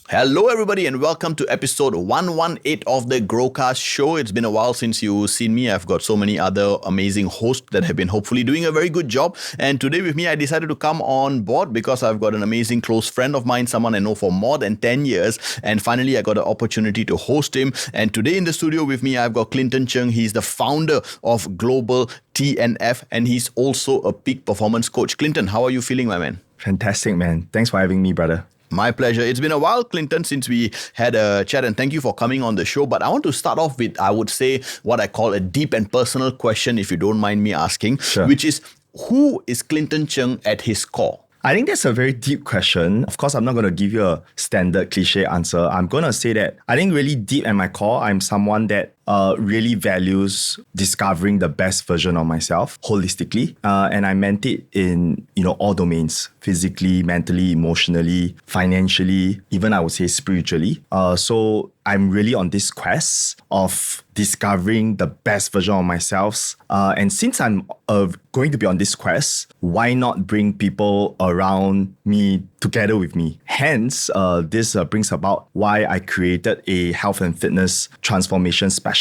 Hello everybody and welcome to episode 118 of the GrowCast show. It's been a while since you've seen me. I've got so many other amazing hosts that have been hopefully doing a very good job. And today with me, I decided to come on board because I've got an amazing close friend of mine, someone I know for more than 10 years. And finally, I got an opportunity to host him. And today in the studio with me, I've got Clinton Zheng. He's the founder of GlobalTNF and he's also a peak performance coach. Clinton, how are you feeling, my man? Fantastic, man. Thanks for having me, brother. My pleasure. It's been a while, Clinton, since we had a chat, and thank you for coming on the show. But I want to start off with, I would say, what I call a deep and personal question, if you don't mind me asking, which is, who is Clinton Zheng at his core? I think that's a very deep question. Of course, I'm not going to give you a standard cliche answer. I'm going to say that I think really deep at my core, I'm someone that really values discovering the best version of myself holistically. And I meant it in, all domains, physically, mentally, emotionally, financially, even I would say spiritually. So I'm really on this quest of discovering the best version of myself. And since I'm going to be on this quest, why not bring people around me together with me? Hence, this brings about why I created a health and fitness transformation specialist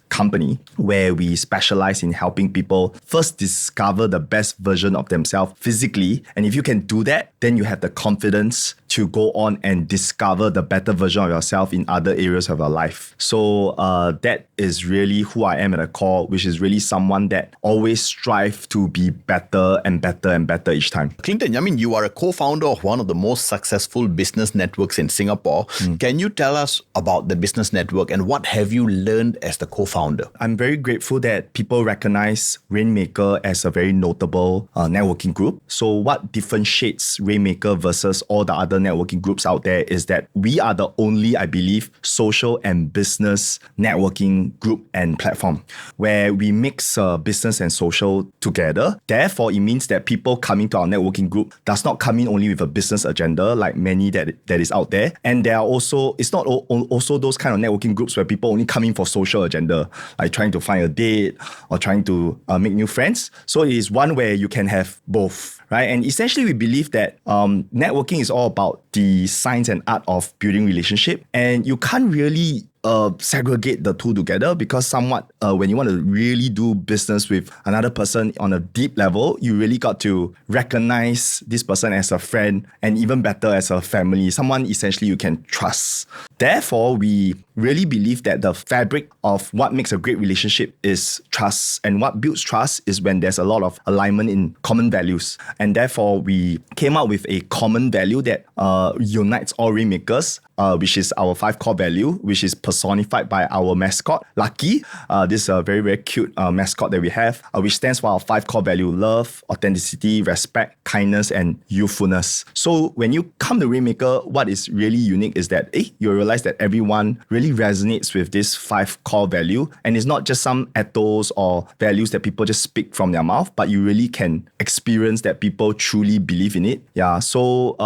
company where we specialize in helping people first discover the best version of themselves physically. And if you can do that, then you have the confidence to go on and discover the better version of yourself in other areas of your life. So that is really who I am at the core, which is really someone that always strive to be better and better and better each time. Clinton, I mean, you are a co-founder of one of the most successful business networks in Singapore. Can you tell us about the business network and what have you learned as the co-founder? I'm very grateful that people recognize Rainmaker as a very notable networking group. So what differentiates Rainmaker versus all the other networking groups out there is that we are the only, I believe, social and business networking group and platform where we mix business and social together. Therefore, it means that people coming to our networking group does not come in only with a business agenda like many that is out there. And there are also, it's not also those kind of networking groups where people only come in for social agenda, like trying to find a date or trying to make new friends. So it is one where you can have both, right? And essentially we believe that networking is all about the science and art of building relationship. And you can't really segregate the two together because somewhat when you want to really do business with another person on a deep level, you really got to recognize this person as a friend and even better as a family, someone essentially you can trust. Therefore, we really believe that the fabric of what makes a great relationship is trust. And what builds trust is when there's a lot of alignment in common values. And therefore, we came up with a common value that unites all Rainmakers, which is our 5 core value, which is personified by our mascot, Lucky. This is a very, very cute mascot that we have, which stands for our 5 core value: love, authenticity, respect, kindness, and youthfulness. So when you come to Rainmaker, what is really unique is that you realize that everyone really resonates with this 5 core value. And it's not just some ethos or values that people just speak from their mouth, but you really can experience that people truly believe in it. Yeah. So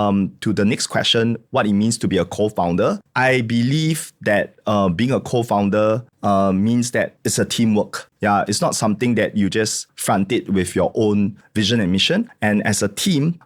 to the next question, what it means to be a co-founder, I believe that being a co-founder means that it's a teamwork. Yeah, it's not something that you just front it with your own vision and mission. And as a team,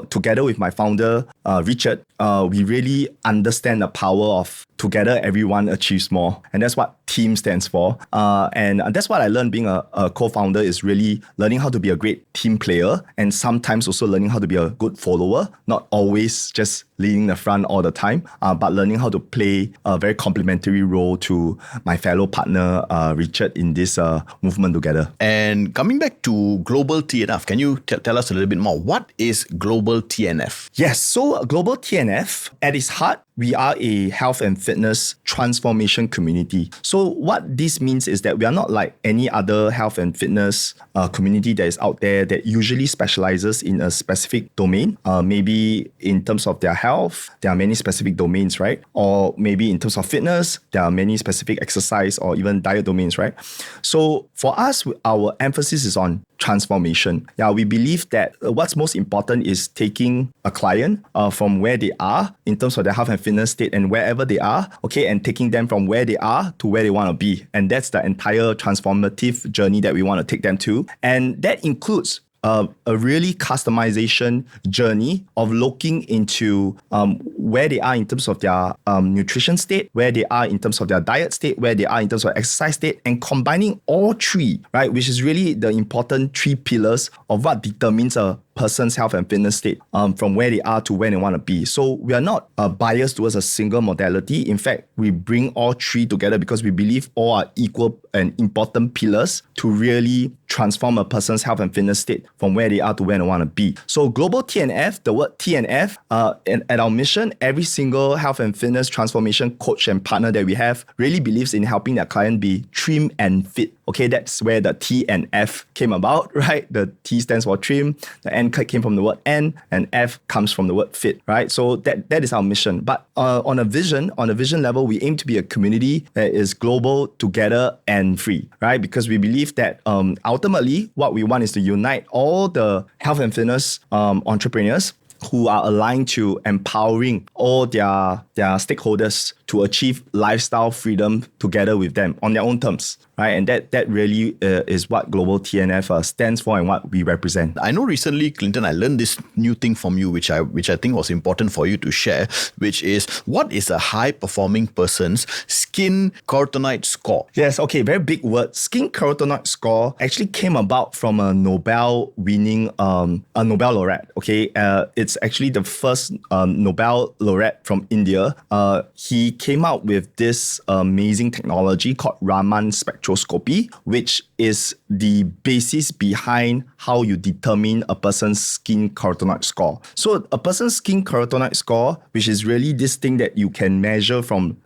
together with my founder, Richard, we really understand the power of together everyone achieves more. And that's what team stands for. And that's what I learned being a co-founder is really learning how to be a great team player and sometimes also learning how to be a good follower, not always just leading the front all the time, but learning how to play a very complementary role to my fellow partner, Richard, in this movement together. And coming back to GlobalTNF, can you tell us a little bit more? What is GlobalTNF? Yes, so GlobalTNF, at its heart, we are a health and fitness transformation community. So what this means is that we are not like any other health and fitness community that is out there that usually specializes in a specific domain. Maybe in terms of their health, there are many specific domains, right? Or maybe in terms of fitness, there are many specific exercise or even diet domains, right? So for us, our emphasis is on transformation. Yeah, we believe that what's most important is taking a client from where they are in terms of their health and fitness state and wherever they are, okay, and taking them from where they are to where they want to be. And that's the entire transformative journey that we want to take them to. And that includes a really customization journey of looking into where they are in terms of their nutrition state, where they are in terms of their diet state, where they are in terms of exercise state, and combining all three, right? Which is really the important three pillars of what determines a person's health and fitness state from where they are to where they want to be. So we are not biased towards a single modality. In fact, we bring all three together because we believe all are equal and important pillars to really transform a person's health and fitness state from where they are to where they want to be. So GlobalTNF, the word TNF, at our mission, every single health and fitness transformation coach and partner that we have really believes in helping their client be trim and fit. Okay, that's where the T and F came about, right? The T stands for trim, the N came from the word N, and F comes from the word fit, right? So that is our mission. But on a vision level, we aim to be a community that is global, together, and free, right? Because we believe that ultimately what we want is to unite all the health and fitness entrepreneurs who are aligned to empowering all their stakeholders to achieve lifestyle freedom together with them on their own terms, right? And that really is what GlobalTNF stands for and what we represent. I know recently, Clinton, I learned this new thing from you, which I think was important for you to share, which is what is a high-performing person's skin carotenoid score? Yes, okay, very big word. Skin carotenoid score actually came about from a Nobel-winning, a Nobel laureate, okay? It's actually the first Nobel laureate from India. He came out with this amazing technology called Raman spectroscopy, which is the basis behind how you determine a person's skin carotenoid score. So a person's skin carotenoid score, which is really this thing that you can measure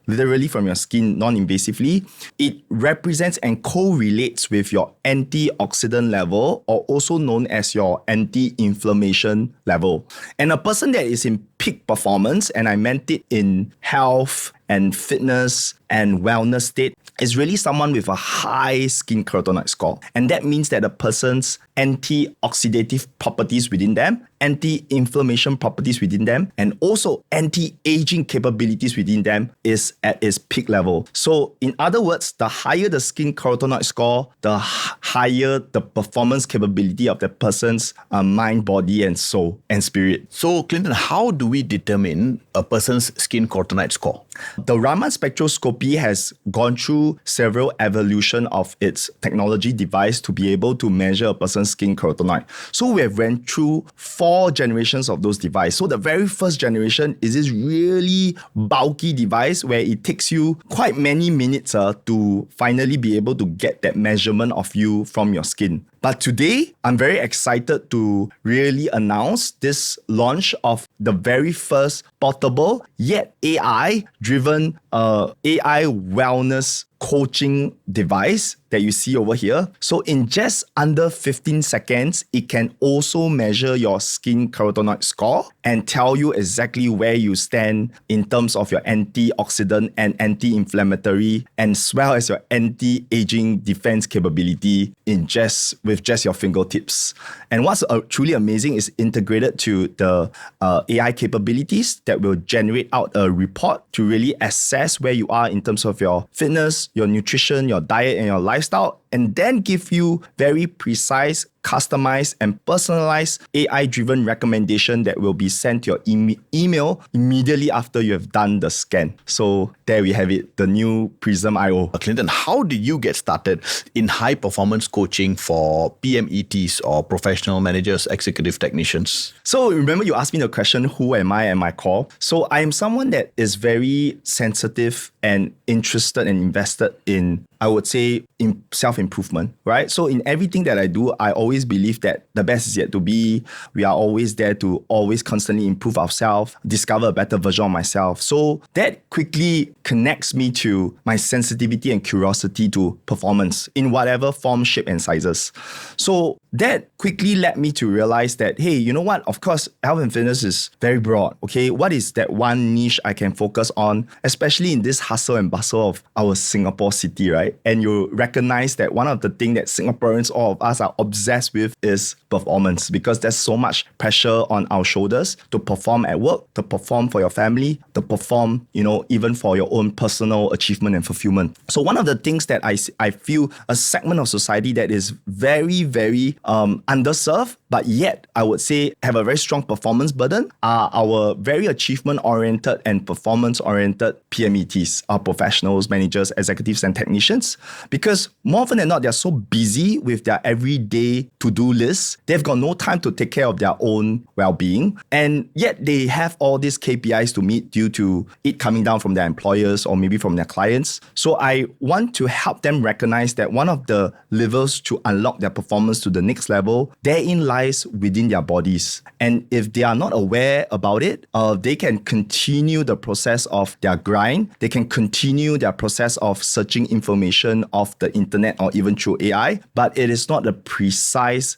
literally from your skin non-invasively, it represents and correlates with your antioxidant level, or also known as your anti-inflammation level. And a person that is in peak performance, and I meant it in health and fitness and wellness state, is really someone with a high skin carotenoid score. And that means that a person's antioxidative properties within them, anti-inflammation properties within them, and also anti-aging capabilities within them is at its peak level. So in other words, the higher the skin carotenoid score, the higher the performance capability of the person's mind, body, and soul and spirit. So Clinton, how do we determine a person's skin carotenoid score? The Raman spectroscopy has gone through several evolution of its technology device to be able to measure a person's skin carotenoid. So we have went through 4 generations of those devices. So the very first generation is this really bulky device where it takes you quite many minutes to finally be able to get that measurement of you from your skin. But today, I'm very excited to really announce this launch of the very first portable yet AI-driven AI wellness coaching device that you see over here. So in just under 15 seconds, it can also measure your skin carotenoid score and tell you exactly where you stand in terms of your antioxidant and anti-inflammatory, and as well as your anti-aging defense capability with just your fingertips. And what's truly amazing is integrated to the AI capabilities that will generate out a report to really assess where you are in terms of your fitness, your nutrition, your diet, and your lifestyle, and then give you very precise, customized, and personalized AI-driven recommendation that will be sent to your email immediately after you have done the scan. So there we have it, the new Prism IO. Clinton, how did you get started in high-performance coaching for PMETs or professional managers, executive technicians? So remember you asked me the question, who am I at my core? So I am someone that is very sensitive and interested and invested in, I would say, in self-improvement, right? So in everything that I do, I always believe that the best is yet to be. We are always there to always constantly improve ourselves, discover a better version of myself. So that quickly connects me to my sensitivity and curiosity to performance in whatever form, shape, and sizes. So that quickly led me to realize that, hey, you know what? Of course, health and fitness is very broad, okay? What is that one niche I can focus on, especially in this hustle and bustle of our Singapore city, right? And you recognize that one of the things that Singaporeans, all of us, are obsessed with is performance, because there's so much pressure on our shoulders to perform at work, to perform for your family, to perform, even for your own personal achievement and fulfillment. So one of the things that I feel a segment of society that is very, very underserved, but yet I would say have a very strong performance burden are our very achievement-oriented and performance-oriented PMETs, our professionals, managers, executives, and technicians. Because more often than not, they're so busy with their everyday to-do lists, they've got no time to take care of their own well-being. And yet they have all these KPIs to meet due to it coming down from their employers or maybe from their clients. So I want to help them recognize that one of the levers to unlock their performance to the next level, therein lies within their bodies. And if they are not aware about it, they can continue the process of their grind. They can continue their process of searching information off the internet or even through AI, but it is not the precise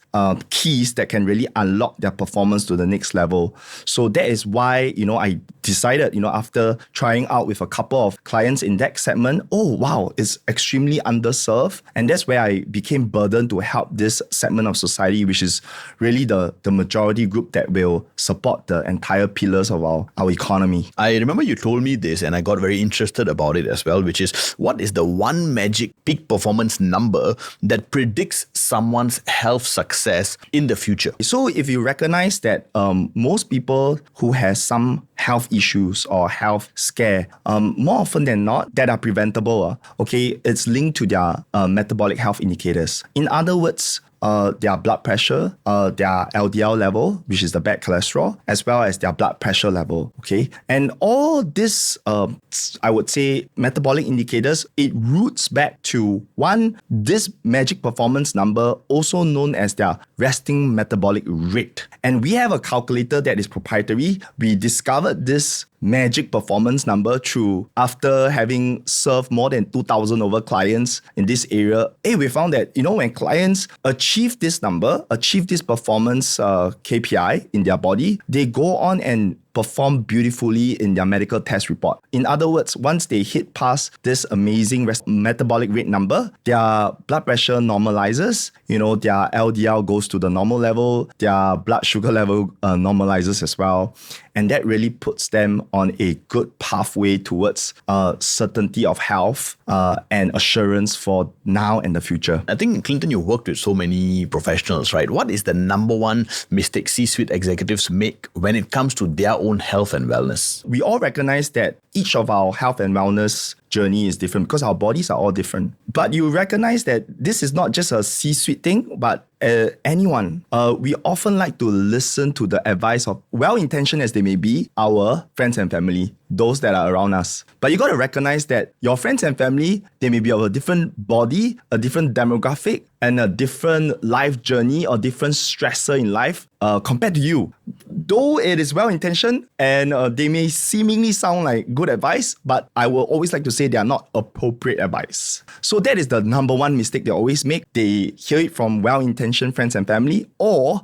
keys that can really unlock their performance to the next level. So that is why, I decided, after trying out with a couple of clients in that segment, oh wow, it's extremely underserved. And that's where I became burdened to help this segment of society, which is really the majority group that will support the entire pillars of our economy. I remember you told me this and I got very interested about it as well, which is what is the one magic peak performance number that predicts someone's health success in the future? So if you recognize that most people who has some health issues or health scare, more often than not, that are preventable, it's linked to their metabolic health indicators. In other words, their blood pressure, their LDL level, which is the bad cholesterol, as well as their blood pressure level, And all this, I would say, metabolic indicators, it roots back to this magic performance number, also known as their resting metabolic rate. And we have a calculator that is proprietary. We discovered this magic performance number through after having served more than 2,000 over clients in this area. We found that, when clients achieve this number, achieve this performance KPI in their body, they go on and perform beautifully in their medical test report. In other words, once they hit past this amazing metabolic rate number, their blood pressure normalizes, their LDL goes to the normal level, their blood sugar level normalizes as well. And that really puts them on a good pathway towards certainty of health and assurance for now and the future. I think, Clinton, you worked with so many professionals, right? What is the number one mistake C-suite executives make when it comes to their own health and wellness? We all recognize that each of our health and wellness journey is different because our bodies are all different. But you recognize that this is not just a C-suite thing, but anyone. We often like to listen to the advice of, well-intentioned as they may be, our friends and family, those that are around us. But you got to recognize that your friends and family, they may be of a different body, a different demographic, and a different life journey or different stressor in life compared to you. Though it is well-intentioned and they may seemingly sound like good advice, but I will always like to say they are not appropriate advice. So that is the number one mistake they always make. They hear it from well-intentioned friends and family, or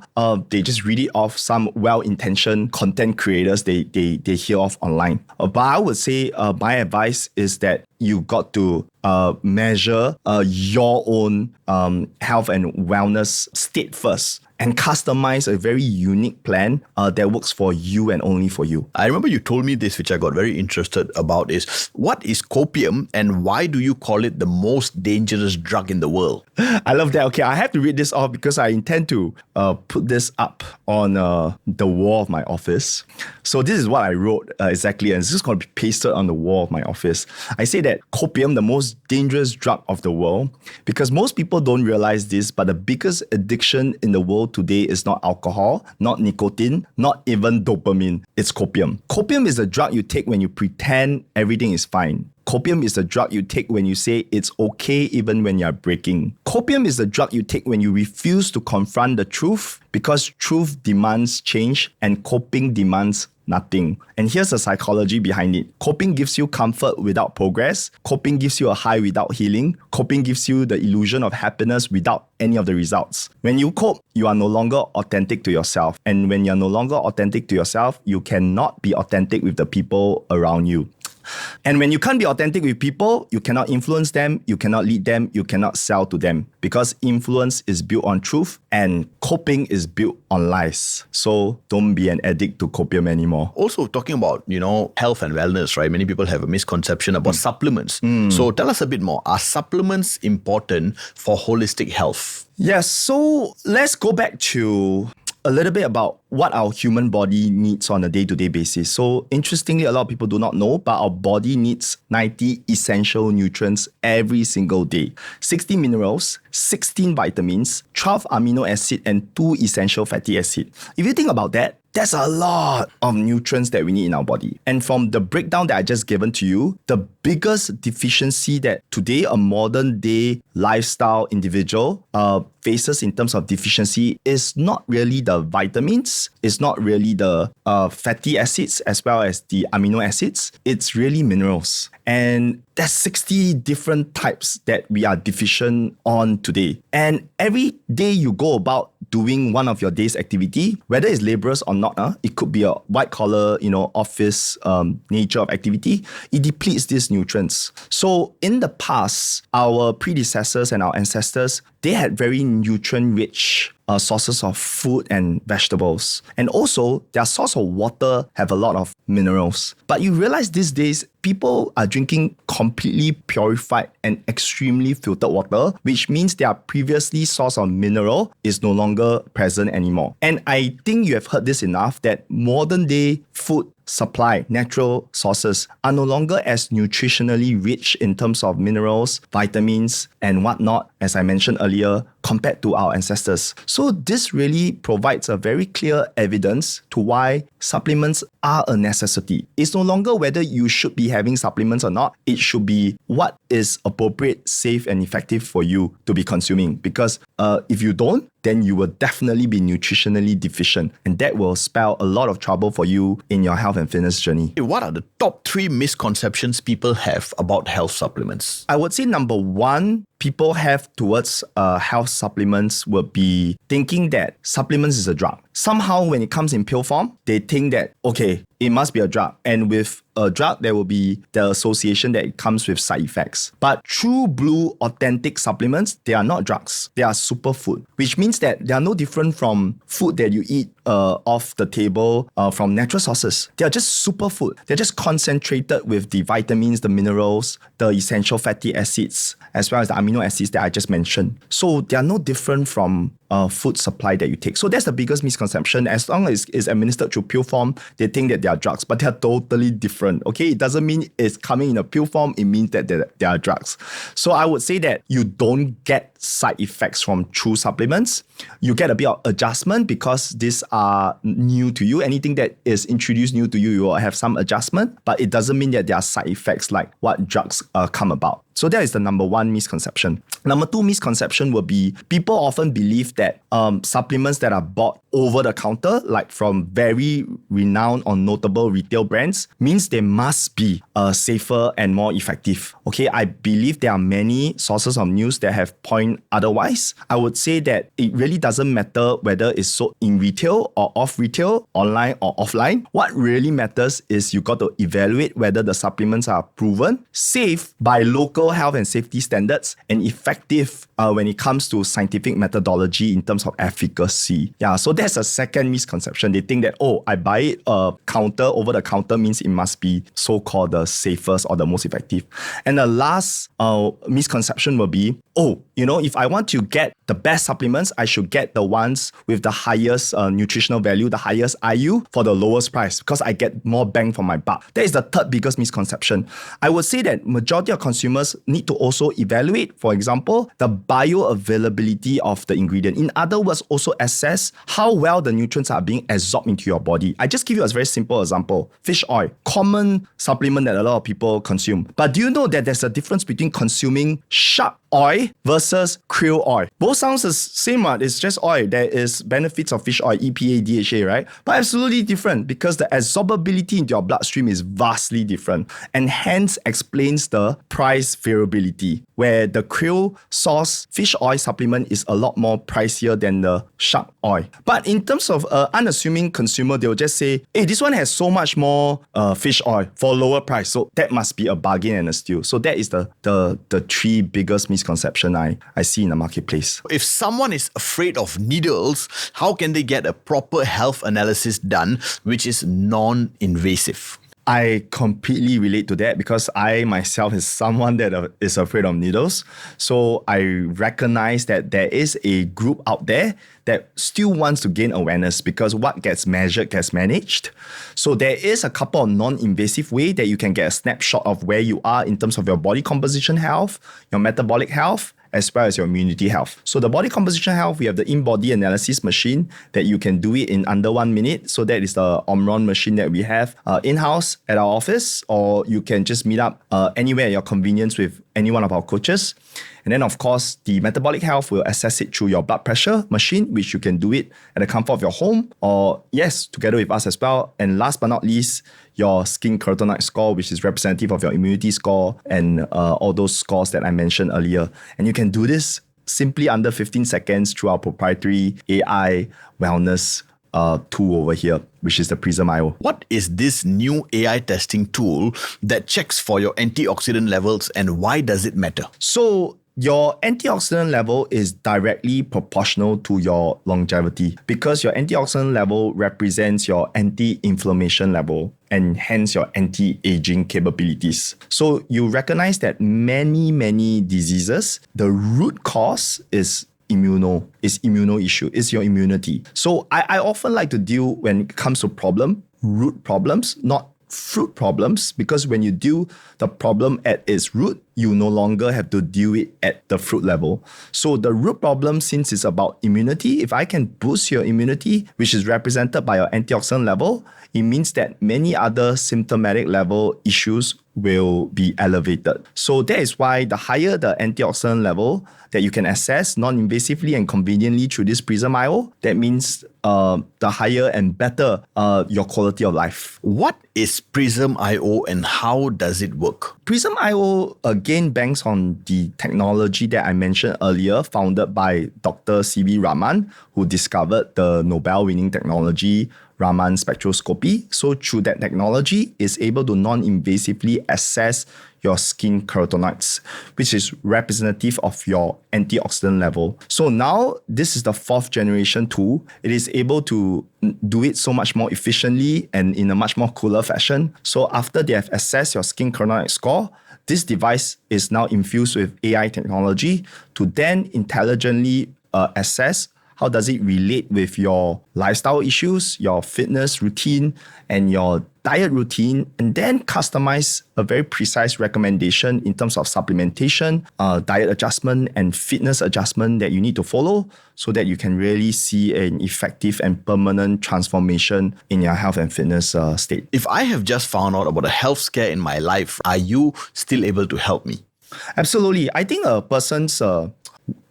they just read it off some well-intentioned content creators they hear off online. But I would say my advice is that you got to measure your own health and wellness state first and customize a very unique plan that works for you and only for you. I remember you told me this, which I got very interested about, is what is copium and why do you call it the most dangerous drug in the world? I love that. Okay, I have to read this off because I intend to put this up on the wall of my office. So this is what I wrote exactly, and it's just going to be pasted on the wall of my office. I say that copium, the most dangerous drug of the world, because most people don't realize this, but the biggest addiction in the world today is not alcohol, not nicotine, not even dopamine. It's copium. Copium is a drug you take when you pretend everything is fine. Copium is the drug you take when you say it's okay even when you're breaking. Copium is the drug you take when you refuse to confront the truth because truth demands change and coping demands nothing. And here's the psychology behind it. Coping gives you comfort without progress. Coping gives you a high without healing. Coping gives you the illusion of happiness without any of the results. When you cope, you are no longer authentic to yourself. And when you're no longer authentic to yourself, you cannot be authentic with the people around you. And when you can't be authentic with people, you cannot influence them, you cannot lead them, you cannot sell to them, because influence is built on truth and coping is built on lies. So don't be an addict to copium anymore. Also, talking about, health and wellness, right? Many people have a misconception about supplements. So tell us a bit more. Are supplements important for holistic health? Yes, so let's go back to a little bit about what our human body needs on a day-to-day basis. So interestingly, a lot of people do not know, but our body needs 90 essential nutrients every single day. 60 minerals, 16 vitamins, 12 amino acid, and 2 essential fatty acid. If you think about that, that's a lot of nutrients that we need in our body. And from the breakdown that I just given to you, the biggest deficiency that today a modern day lifestyle individual faces in terms of deficiency is not really the vitamins, it's not really the fatty acids as well as the amino acids, it's really minerals. And there's 60 different types that we are deficient on today. And every day you go about doing one of your day's activity, whether it's laborious or not, it could be a white collar, office nature of activity, it depletes these nutrients. So in the past, our predecessors and our ancestors, they had very nutrient-rich sources of food and vegetables. And also, their source of water have a lot of minerals. But you realize these days, people are drinking completely purified and extremely filtered water, which means their previously source of mineral is no longer present anymore. And I think you have heard this enough that modern day food supply, natural sources are no longer as nutritionally rich in terms of minerals, vitamins, and whatnot, as I mentioned earlier, compared to our ancestors. So this really provides a very clear evidence to why supplements are a necessity. It's no longer whether you should be having supplements or not. It should be what is appropriate, safe, and effective for you to be consuming. Because if you don't, then you will definitely be nutritionally deficient. And that will spell a lot of trouble for you in your health and fitness journey. What are the top 3 misconceptions people have about health supplements? I would say number 1, people have towards health supplements would be thinking that supplements is a drug. Somehow when it comes in pill form, they think that, okay, it must be a drug. And with a drug, there will be the association that it comes with side effects. But true blue authentic supplements, they are not drugs. They are superfood, which means that they are no different from food that you eat off the table from natural sources. They are just superfood. They're just concentrated with the vitamins, the minerals, the essential fatty acids, as well as the amino acids that I just mentioned. So they are no different from food supply that you take. So that's the biggest misconception. As long as it's administered through pill form, they think that they are drugs, but they are totally different. Okay, it doesn't mean it's coming in a pill form. It means that they are drugs. So I would say that you don't get side effects from true supplements. You get a bit of adjustment because these are new to you. Anything that is introduced new to you, you will have some adjustment, but it doesn't mean that there are side effects like what drugs come about. So that is the number 1 misconception. Number 2 misconception would be people often believe that supplements that are bought over the counter, like from very renowned or notable retail brands, means they must be safer and more effective. Okay, I believe there are many sources of news that have point otherwise. I would say that it really doesn't matter whether it's sold in retail or off retail, online or offline. What really matters is you got to evaluate whether the supplements are proven, safe by local health and safety standards, and effective when it comes to scientific methodology in terms of efficacy. Yeah, so that's a second misconception. They think that, I buy it over the counter means it must be so-called the safest or the most effective. And the last misconception will be, if I want to get the best supplements, I should get the ones with the highest nutritional value, the highest IU for the lowest price because I get more bang for my buck. That is the third biggest misconception. I would say that majority of consumers need to also evaluate, for example, the bioavailability of the ingredient. In other words, also assess how well the nutrients are being absorbed into your body. I just give you a very simple example. Fish oil, common supplement that a lot of people consume. But do you know that there's a difference between consuming shark oil versus krill oil. Both sounds the same, right? It's just oil. There is benefits of fish oil, EPA, DHA, right? But absolutely different because the absorbability into your bloodstream is vastly different and hence explains the price variability, where the krill source fish oil supplement is a lot more pricier than the shark oil. But in terms of unassuming consumer, they will just say, hey, this one has so much more fish oil for a lower price. So that must be a bargain and a steal. So that is the three biggest misconception I see in the marketplace. If someone is afraid of needles, how can they get a proper health analysis done, which is non-invasive? I completely relate to that because I myself is someone that is afraid of needles. So I recognize that there is a group out there that still wants to gain awareness because what gets measured gets managed. So there is a couple of non-invasive ways that you can get a snapshot of where you are in terms of your body composition health, your metabolic health, as well as your immunity health. So the body composition health, we have the in-body analysis machine that you can do it in under 1 minute. So that is the Omron machine that we have in-house at our office, or you can just meet up anywhere at your convenience with any one of our coaches. And then, of course, the metabolic health will assess it through your blood pressure machine, which you can do it at the comfort of your home or, yes, together with us as well. And last but not least, your skin carotenoid score, which is representative of your immunity score and all those scores that I mentioned earlier. And you can do this simply under 15 seconds through our proprietary AI wellness tool over here, which is the Prism IO. What is this new AI testing tool that checks for your antioxidant levels and why does it matter? So your antioxidant level is directly proportional to your longevity because your antioxidant level represents your anti-inflammation level and hence your anti-aging capabilities. So you recognize that many diseases, the root cause is immuno issue, is your immunity. So I often like to deal when it comes to root problems, not fruit problems, because when you deal the problem at its root, you no longer have to deal it at the fruit level. So the root problem, since it's about immunity, if I can boost your immunity, which is represented by your antioxidant level, it means that many other symptomatic level issues will be elevated. So that is why the higher the antioxidant level that you can access non-invasively and conveniently through this Prism IO, that means the higher and better your quality of life. What is Prism IO and how does it work? Prism IO again banks on the technology that I mentioned earlier, founded by Dr. C.V. Raman, who discovered the Nobel-winning technology Raman spectroscopy. So through that technology, is able to non-invasively assess your skin carotenoids, which is representative of your antioxidant level. So now this is the 4th generation tool. It is able to do it so much more efficiently and in a much more cooler fashion. So after they have assessed your skin carotenoid score, this device is now infused with AI technology to then intelligently assess how does it relate with your lifestyle issues, your fitness routine, and your diet routine, and then customize a very precise recommendation in terms of supplementation, diet adjustment, and fitness adjustment that you need to follow so that you can really see an effective and permanent transformation in your health and fitness state. If I have just found out about a health scare in my life, are you still able to help me? Absolutely. I think a person's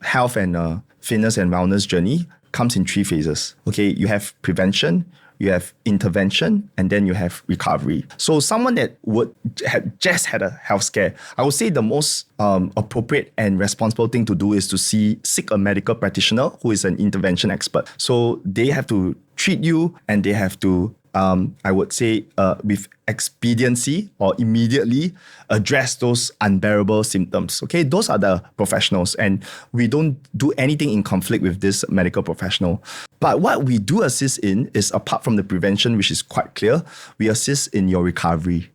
health and fitness and wellness journey comes in 3 phases. Okay, you have prevention, you have intervention, and then you have recovery. So someone that would have just had a health scare, I would say the most appropriate and responsible thing to do is to seek a medical practitioner who is an intervention expert. So they have to treat you and they have to I would say with expediency or immediately address those unbearable symptoms. Okay, those are the professionals, and we don't do anything in conflict with this medical professional. But what we do assist in is, apart from the prevention, which is quite clear, we assist in your recovery.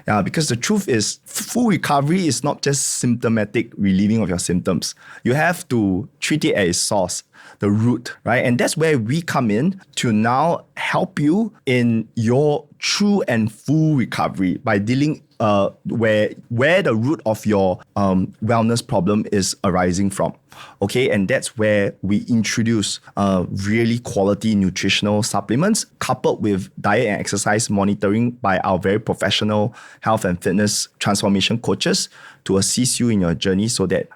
Yeah, because the truth is, full recovery is not just symptomatic relieving of your symptoms. You have to treat it at its source, the root, right? And that's where we come in to now help you in your true and full recovery by dealing where the root of your wellness problem is arising from. Okay, and that's where we introduce really quality nutritional supplements coupled with diet and exercise monitoring by our very professional health and fitness transformation coaches to assist you in your journey so that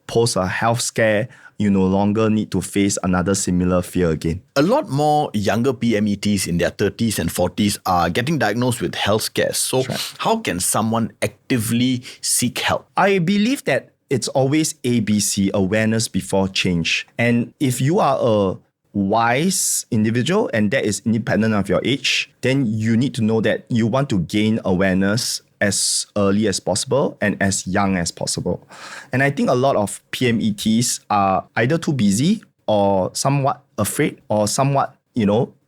post a health scare, you no longer need to face another similar fear again. A lot more younger PMETs in their 30s and 40s are getting diagnosed with health scares. So how can someone actively seek help? I believe that it's always ABC, awareness before change. And if you are a wise individual and that is independent of your age, then you need to know that you want to gain awareness as early as possible and as young as possible. And I think a lot of PMETs are either too busy or somewhat afraid or somewhat,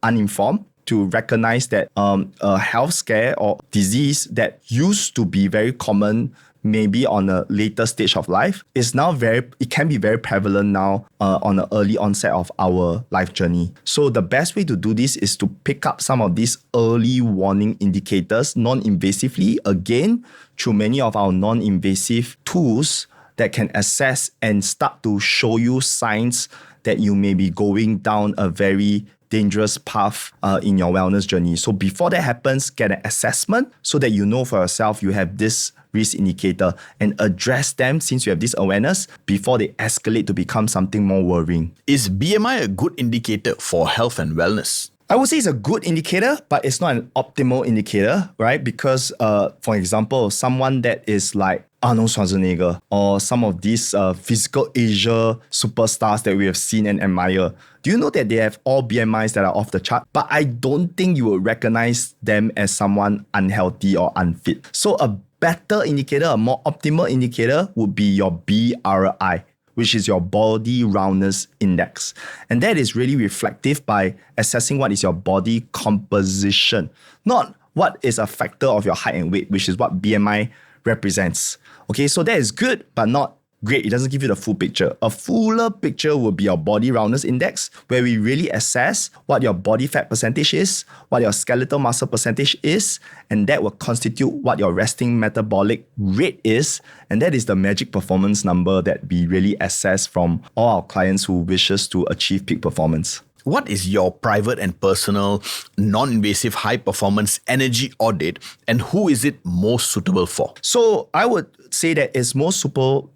uninformed to recognize that a health scare or disease that used to be very common maybe on a later stage of life is now it can be very prevalent now on the early onset of our life journey. So the best way to do this is to pick up some of these early warning indicators non-invasively, again, through many of our non-invasive tools that can assess and start to show you signs that you may be going down a very dangerous path in your wellness journey. So before that happens, get an assessment so that you know for yourself you have this risk indicator and address them since you have this awareness before they escalate to become something more worrying. Is BMI a good indicator for health and wellness? I would say it's a good indicator, but it's not an optimal indicator, right? Because, for example, someone that is like Arnold Schwarzenegger or some of these physical Asia superstars that we have seen and admire, do you know that they have all BMIs that are off the chart? But I don't think you would recognize them as someone unhealthy or unfit. So a better indicator, a more optimal indicator would be your BRI, which is your body roundness index. And that is really reflective by assessing what is your body composition, not what is a factor of your height and weight, which is what BMI represents. Okay, so that is good, but not great. It doesn't give you the full picture. A fuller picture would be your body roundness index, where we really assess what your body fat percentage is, what your skeletal muscle percentage is, and that will constitute what your resting metabolic rate is. And that is the magic performance number that we really assess from all our clients who wishes to achieve peak performance. What is your private and personal non-invasive high-performance energy audit, and who is it most suitable for? So I would say that it is most suitable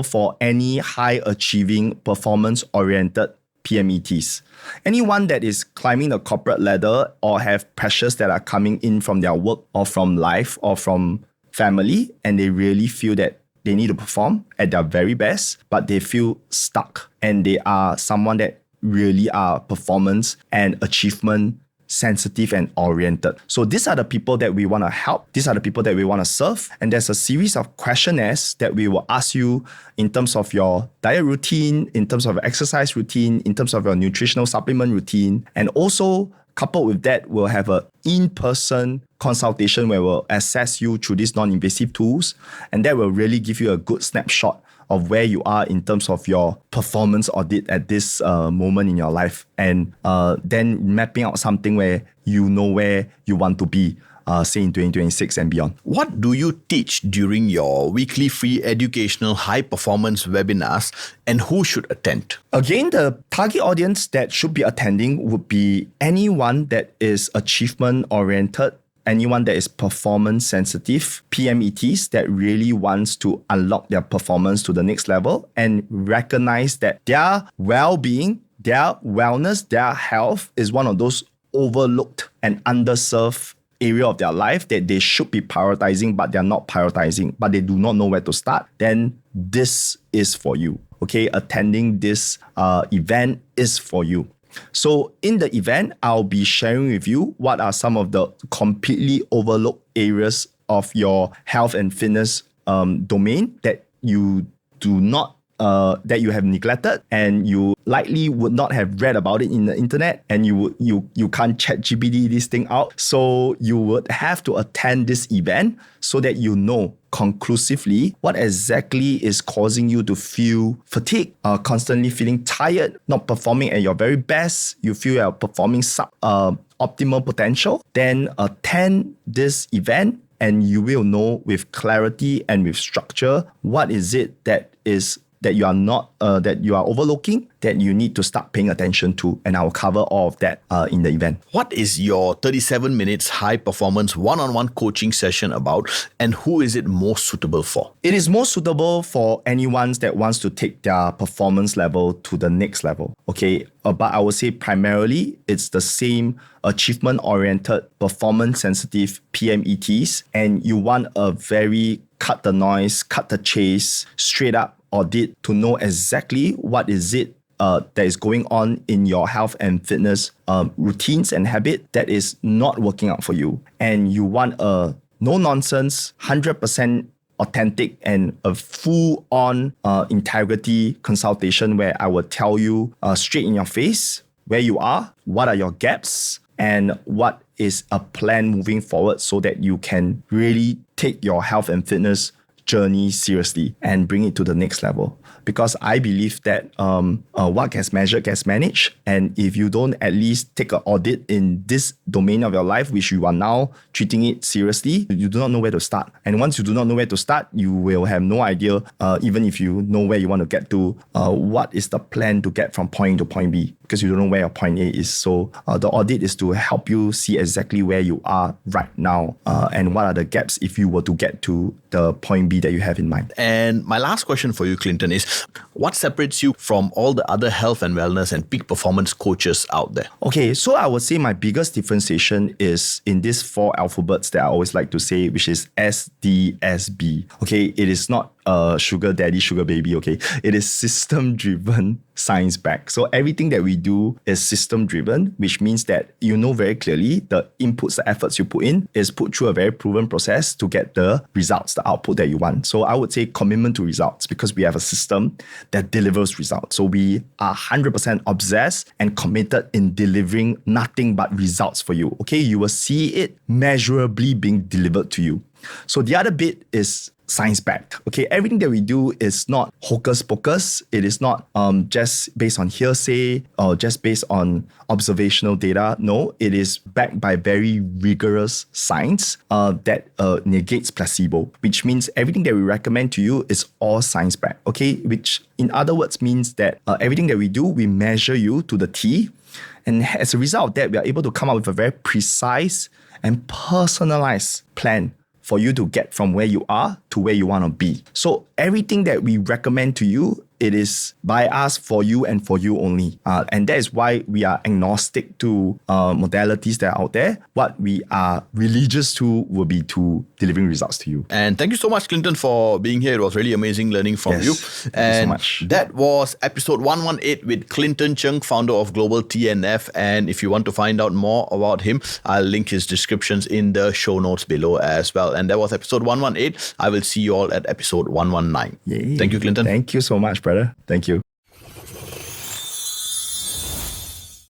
for any high-achieving, performance-oriented PMETs. Anyone that is climbing the corporate ladder or have pressures that are coming in from their work or from life or from family, and they really feel that they need to perform at their very best, but they feel stuck and they are someone that really are performance and achievement sensitive and oriented. So these are the people that we want to help. These are the people that we want to serve. And there's a series of questionnaires that we will ask you in terms of your diet routine, in terms of your exercise routine, in terms of your nutritional supplement routine. And also coupled with that, we'll have an in-person consultation where we'll assess you through these non-invasive tools. And that will really give you a good snapshot of where you are in terms of your performance audit at this moment in your life, and then mapping out something where you know where you want to be, say in 2026 and beyond. What do you teach during your weekly free educational high-performance webinars, and who should attend? Again, the target audience that should be attending would be anyone that is achievement-oriented, anyone that is performance sensitive, PMETs that really wants to unlock their performance to the next level and recognize that their well-being, their wellness, their health is one of those overlooked and underserved area of their life that they should be prioritizing, but they're not prioritizing, but they do not know where to start, then this is for you. Okay, attending this event is for you. So in the event, I'll be sharing with you what are some of the completely overlooked areas of your health and fitness domain that you do not that you have neglected, and you likely would not have read about it in the internet, and you can't ChatGPT this thing out. So you would have to attend this event so that you know conclusively what exactly is causing you to feel fatigued, constantly feeling tired, not performing at your very best. You feel you're performing optimal potential. Then attend this event, and you will know with clarity and with structure what is it that that you are not that you are overlooking that you need to start paying attention to, and I will cover all of that in the event. What is your 37 minutes high performance one-on-one coaching session about, and who is it most suitable for? It is most suitable for anyone that wants to take their performance level to the next level. Okay, but I would say primarily it's the same achievement-oriented, performance-sensitive PMETs, and you want a very cut the noise, cut the chase, straight up audit to know exactly what is it that is going on in your health and fitness routines and habit that is not working out for you. And you want a no-nonsense, 100% authentic and a full-on integrity consultation where I will tell you straight in your face where you are, what are your gaps, and what is a plan moving forward so that you can really take your health and fitness journey seriously and bring it to the next level. Because I believe that what gets measured gets managed. And if you don't at least take an audit in this domain of your life, which you are now treating it seriously, you do not know where to start. And once you do not know where to start, you will have no idea, even if you know where you want to get to, what is the plan to get from point A to point B, because you don't know where your point A is. So the audit is to help you see exactly where you are right now and what are the gaps if you were to get to the point B that you have in mind. And my last question for you, Clinton, is what separates you from all the other health and wellness and peak performance coaches out there? Okay, so I would say my biggest differentiation is in these 4 alphabets that I always like to say, which is SDSB. Okay, it is not sugar daddy, sugar baby, okay? It is system-driven, science-backed. So everything that we do is system-driven, which means that you know very clearly the inputs, the efforts you put in is put through a very proven process to get the results, the output that you want. So I would say commitment to results, because we have a system that delivers results. So we are 100% obsessed and committed in delivering nothing but results for you, okay? You will see it measurably being delivered to you. So the other bit is science-backed. Okay, everything that we do is not hocus pocus. It is not just based on hearsay or just based on observational data. No, it is backed by very rigorous science that negates placebo, which means everything that we recommend to you is all science-backed. Okay, which in other words means that everything that we do, we measure you to the T. And as a result of that, we are able to come up with a very precise and personalized plan for you to get from where you are to where you want to be. So everything that we recommend to you, it is by us, for you, and for you only. And that is why we are agnostic to modalities that are out there. What we are religious to will be to delivering results to you. And thank you so much, Clinton, for being here. It was really amazing learning from you. Thank you so much. That was episode 118 with Clinton Zheng, founder of GlobalTNF. And if you want to find out more about him, I'll link his descriptions in the show notes below as well. And that was episode 118. I will see you all at episode 119. Yay. Thank you, Clinton. Thank you so much, brother. Thank you.